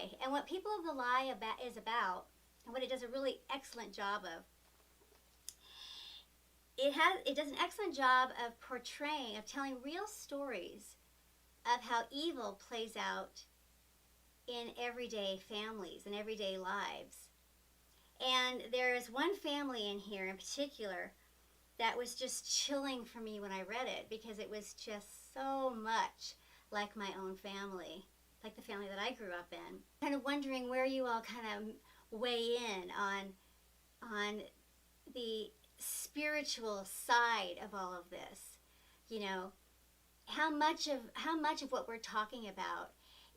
Lie. And what People of the Lie is about, and what it does a really excellent job of, it does an excellent job of portraying, of telling real stories of how evil plays out in everyday families and everyday lives. And there is one family in here in particular that was just chilling for me when I read it, because it was just so much like my own family, like the family that I grew up in. Kind of wondering where you all kind of weigh in on the spiritual side of all of this. You know, how much of what we're talking about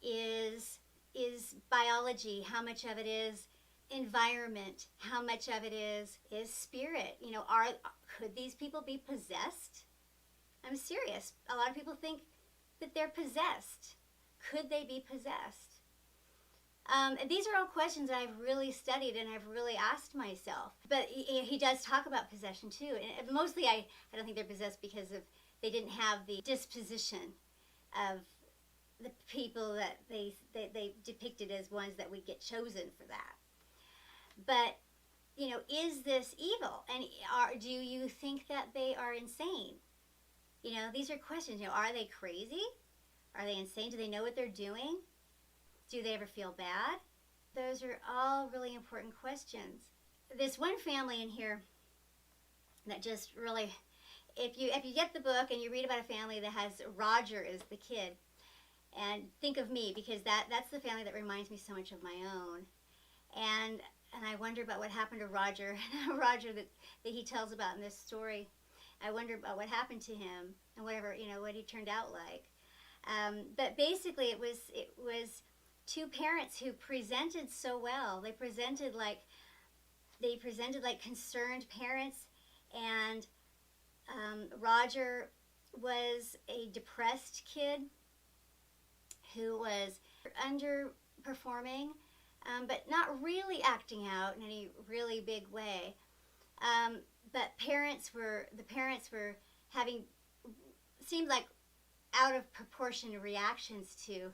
is biology, how much of it is environment, how much of it is spirit. You know, could these people be possessed? I'm serious. A lot of people think that they're possessed. Could they be possessed? These are all questions that I've really studied and I've really asked myself. But he does talk about possession too. And mostly I don't think they're possessed because they didn't have the disposition of the people that they depicted as ones that would get chosen for that. But, you know, is this evil? And do you think that they are insane? You know, these are questions. You know, are they crazy? Are they insane? Do they know what they're doing? Do they ever feel bad? Those are all really important questions. There's one family in here that just really, if you get the book and you read about a family that has Roger as the kid, and think of me, because that's the family that reminds me so much of my own. And I wonder about what happened to Roger, Roger that he tells about in this story. I wonder about what happened to him and whatever, you know, what he turned out like. But basically it was two parents who presented so well. They presented like concerned parents, and Roger was a depressed kid who was underperforming, but not really acting out in any really big way. But the parents were having, seemed like out of proportion reactions to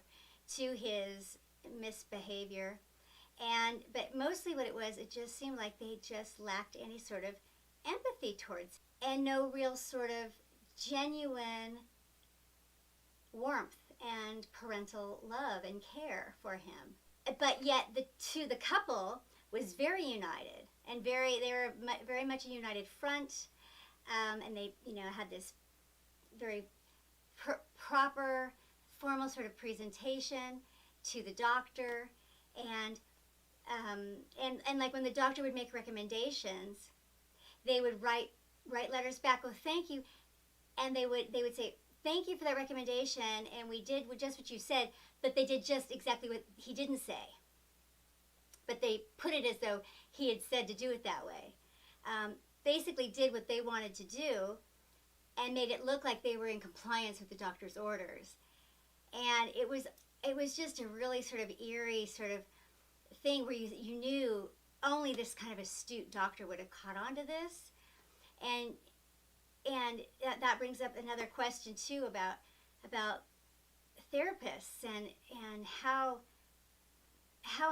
his misbehavior. But mostly what it was, it just seemed like they just lacked any sort of empathy towards, and no real sort of genuine warmth and parental love and care for him. But yet the couple was very united, and they were very much a united front, and they, you know, had this very proper, formal sort of presentation to the doctor, and like when the doctor would make recommendations, they would write letters back, oh thank you, and they would say, thank you for that recommendation, and we did just what you said, but they did just exactly what he didn't say. But they put it as though he had said to do it that way. Basically did what they wanted to do and made it look like they were in compliance with the doctor's orders. And it was just a really sort of eerie sort of thing where you knew only this kind of astute doctor would have caught on to this. And that brings up another question too about therapists and how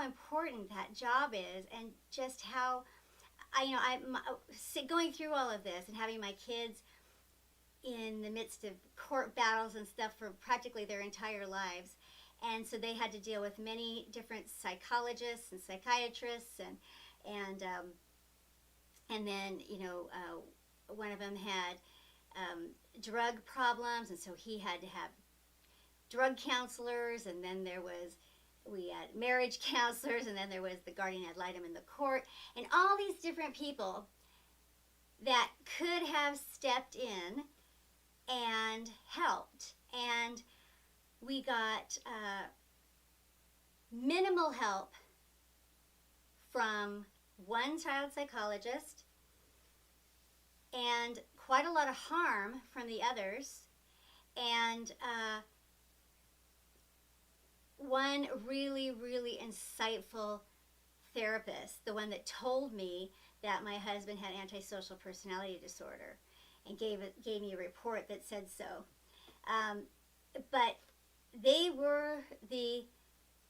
important that job is, and just how going through all of this and having my kids in the midst of court battles and stuff for practically their entire lives, and so they had to deal with many different psychologists and psychiatrists, and then, you know, one of them had drug problems, and so he had to have drug counselors, and then we had marriage counselors, and then there was the guardian ad litem in the court, and all these different people that could have stepped in and helped. And we got minimal help from one child psychologist, and quite a lot of harm from the others, and one really, really insightful therapist, the one that told me that my husband had antisocial personality disorder, and gave me a report that said so. But they were the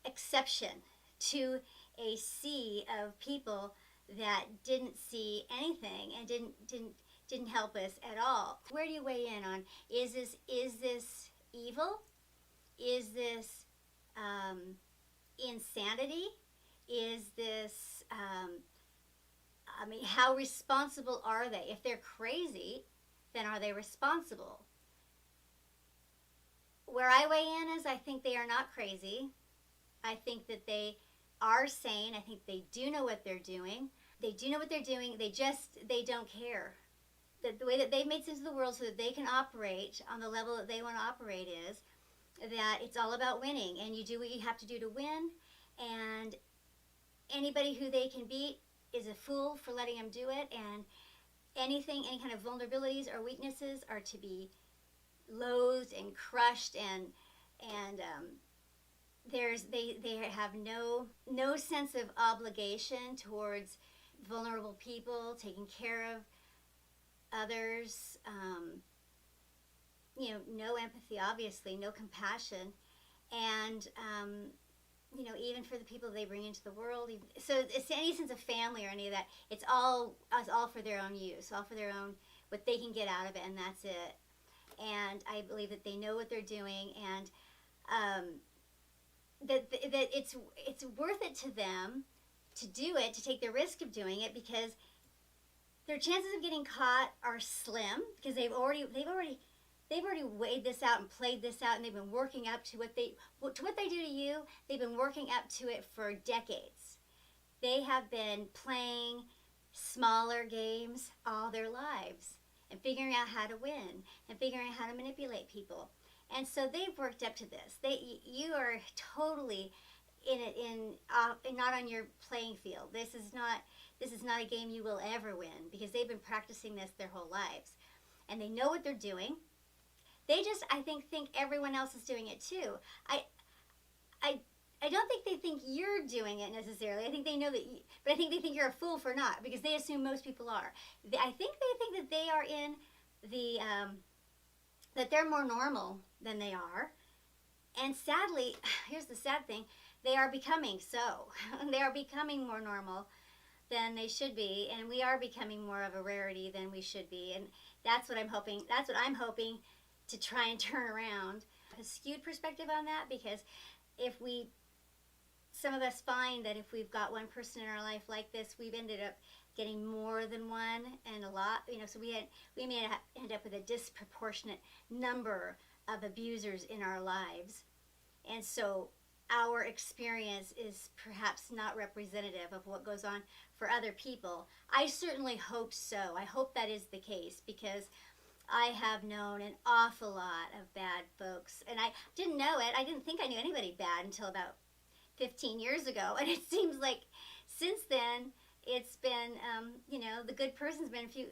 exception to a sea of people that didn't see anything and didn't help us at all. Where do you weigh in on, is this evil? Is this insanity? Is this how responsible are they? If they're crazy, then are they responsible? Where I weigh in is, I think they are not crazy. I think that they are sane. I think they do know what they're doing. They do know what they're doing. They don't care. The way that they've made sense of the world so that they can operate on the level that they want to operate is that it's all about winning, and you do what you have to do to win, and anybody who they can beat is a fool for letting them do it, and any kind of vulnerabilities or weaknesses are to be loathed and crushed, and they have no sense of obligation towards vulnerable people, taking care of others, no empathy, obviously, no compassion, and even for the people they bring into the world. So it's any sense of family or any of that. It's all for their own use, all for their own, what they can get out of it, and that's it. And I believe that they know what they're doing, and that it's worth it to them to do it, to take the risk of doing it, because their chances of getting caught are slim, because they've already weighed this out and played this out, and they've been working up to what they do to you. They've been working up to it for decades. They have been playing smaller games all their lives and figuring out how to win and figuring out how to manipulate people. And so they've worked up to this. You are totally not on your playing field. This is not a game you will ever win, because they've been practicing this their whole lives, and they know what they're doing. They just, I think everyone else is doing it too. I don't think they think you're doing it necessarily. I think they know that, but I think they think you're a fool for not, because they assume most people are. I think they think that they are in the that they're more normal than they are, and sadly, here's the sad thing: they are becoming so. They are becoming more normal than they should be, and we are becoming more of a rarity than we should be, and that's what I'm hoping. That's what I'm hoping to try and turn around. A skewed perspective on that, because some of us find that if we've got one person in our life like this, we've ended up getting more than one, and a lot, so we may end up with a disproportionate number of abusers in our lives. And so our experience is perhaps not representative of what goes on for other people. I certainly hope so. I hope that is the case, because I have known an awful lot of bad folks, and I didn't know it. I didn't think I knew anybody bad until about 15 years ago, and it seems like since then it's been, the good person's been few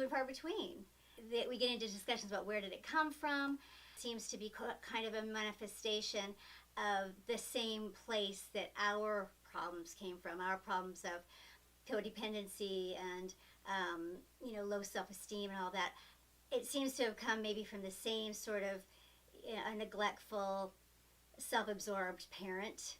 and far between. That we get into discussions about where did it come from. It seems to be kind of a manifestation of the same place that our problems came from, our problems of codependency and low self-esteem and all that. It seems to have come maybe from the same sort of a neglectful, self-absorbed parent,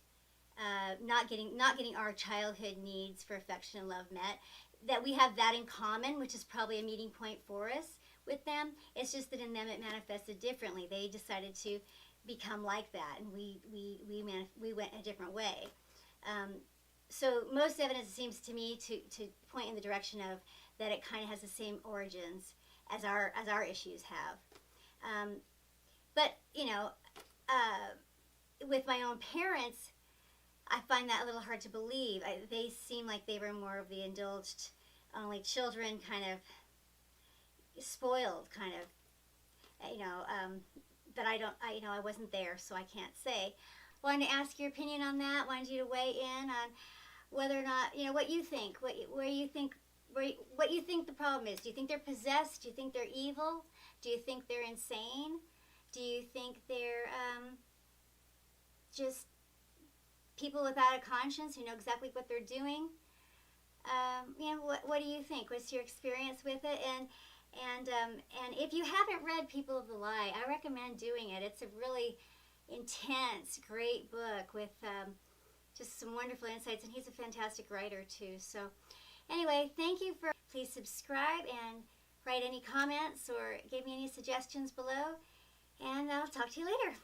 not getting our childhood needs for affection and love met. That we have that in common, which is probably a meeting point for us with them. It's just that in them it manifested differently. They decided to become like that, and we went a different way. So most evidence seems to me to point in the direction of that it kind of has the same origins as our issues have. But with my own parents, I find that a little hard to believe. They seem like they were more of the indulged, only children, kind of spoiled, kind of, that I wasn't there, so I can't say. Wanted to ask your opinion on that. Wanted you to weigh in on whether or not, what you think, what you think the problem is. Do you think they're possessed? Do you think they're evil? Do you think they're insane? Do you think they're just people without a conscience who know exactly what they're doing? What do you think? What's your experience with it? And if you haven't read People of the Lie, I recommend doing it. It's a really intense, great book with just some wonderful insights, and he's a fantastic writer too. So anyway, thank you for, please subscribe and write any comments or give me any suggestions below, and I'll talk to you later.